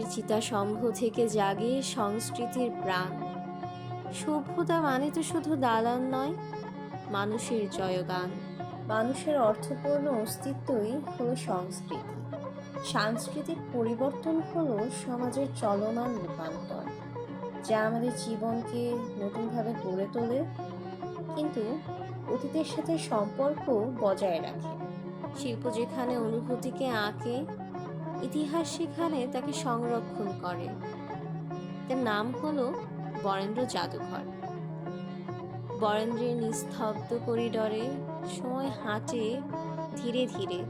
মাটির চিতাসমূহ থেকে জাগে সংস্কৃতির প্রাণ। সভ্যতা মানে তো শুধু দালান নয়, মানুষের জয়গান। মানুষের অর্থপূর্ণ অস্তিত্বই হলো সংস্কৃতি। সাংস্কৃতিক পরিবর্তন হলো সমাজের চলমান রূপান্তর, যা আমাদের জীবনকে নতুনভাবে গড়ে তোলে, কিন্তু অতীতের সাথে সম্পর্ক বজায় রাখে। শিল্প যেখানে অনুভূতিকে আঁকে, ইতিহাস সেখানে তাকে সংরক্ষণ করে। তার নাম হলো বরেন্দ্র জাদুঘর। বরেন্দ্রের নিস্তব্ধ করিডরে সময় হাঁটে ধীরে ধীরে।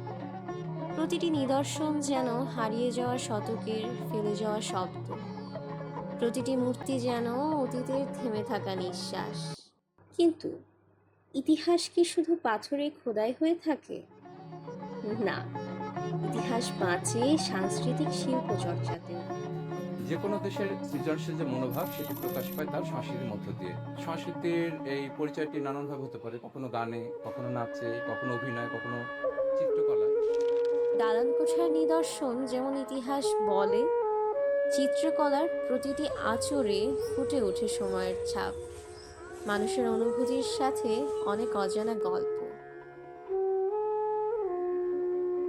প্রতিটি নিদর্শন যেন হারিয়ে যাওয়া শতকের ফেলে যাওয়া শব্দ, প্রতিটি মূর্তি যেন অতীতের থেমে থাকা নিঃশ্বাস। কিন্তু ইতিহাস কি শুধু পাথরে খোদাই হয়ে থাকে? না, ইতিহাস বাঁচে সাংস্কৃতিক শিল্প চর্চাতে। যে কোনো দেশের সৃজনশীল যে মনোভাব সেটি প্রকাশ পায় তার সংস্কৃতির মধ্য দিয়ে। সংস্কৃতির এই পরিচয়টি নানানভাবে হতে পারে, কখনো গানে, কখনো নাচে, কখনো অভিনয়, কখনো চিত্রকলায়। দালান কোঠার নিদর্শন যেমন ইতিহাস বলে, চিত্রকলার প্রতিটি আঁচড়ে ফুটে ওঠে সময়ের ছাপ, মানুষের অনুভূতির সাথে অনেক অজানা গল্প।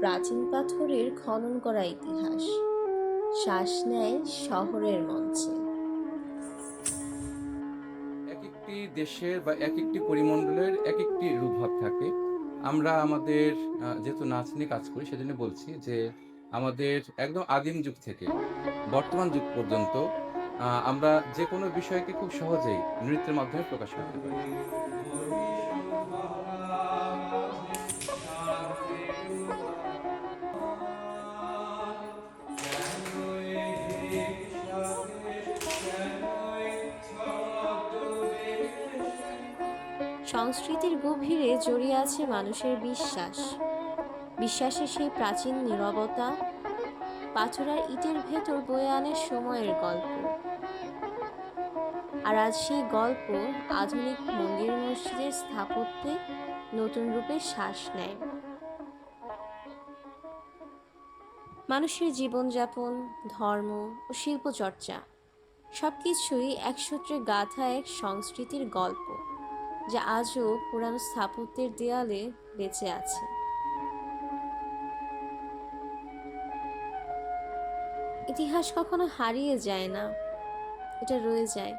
প্রাচীন পাথরের খনন করা ইতিহাস শ্বাস নেয় শহরের মঞ্চে। এক একটি দেশের বা এক একটি পরিমণ্ডলের এক একটি রূপভাব থাকে। আমরা আমাদের যেহেতু নাচ নিয়ে কাজ করি সেজন্য বলছি যে আমাদের একদম আদিম যুগ থেকে বর্তমান যুগ পর্যন্ত আমরা যে কোনো বিষয়কে খুব সহজেই নৃত্যের মাধ্যমে প্রকাশ করতে পারি। সংস্কৃতির গভীরে জড়িয়ে আছে মানুষের বিশ্বাস। বিশ্বাসে সেই প্রাচীন নীরবতা পাথর আর ইটের ভেতর বয়ে আনে সময়ের গল্প। আর আজ সেই গল্প আধুনিক মন্দির মসজিদের স্থাপত্যে নতুন রূপে শ্বাস নেয়। মানুষের জীবনযাপন, ধর্ম ও শিল্পচর্চা সবকিছুই একসূত্রে গাঁথা এক সংস্কৃতির গল্প, যা আজও পুরানো স্থাপত্যের দেয়ালে বেঁচে আছে। ইতিহাস কখনো হারিয়ে যায় না, এটা রয়ে যায়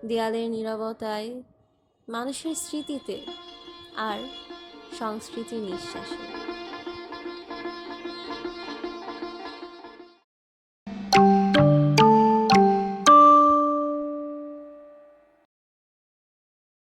দেয়ালের নীরবতায়, মানুষের স্মৃতিতে আর সংস্কৃতির নিঃশ্বাসে।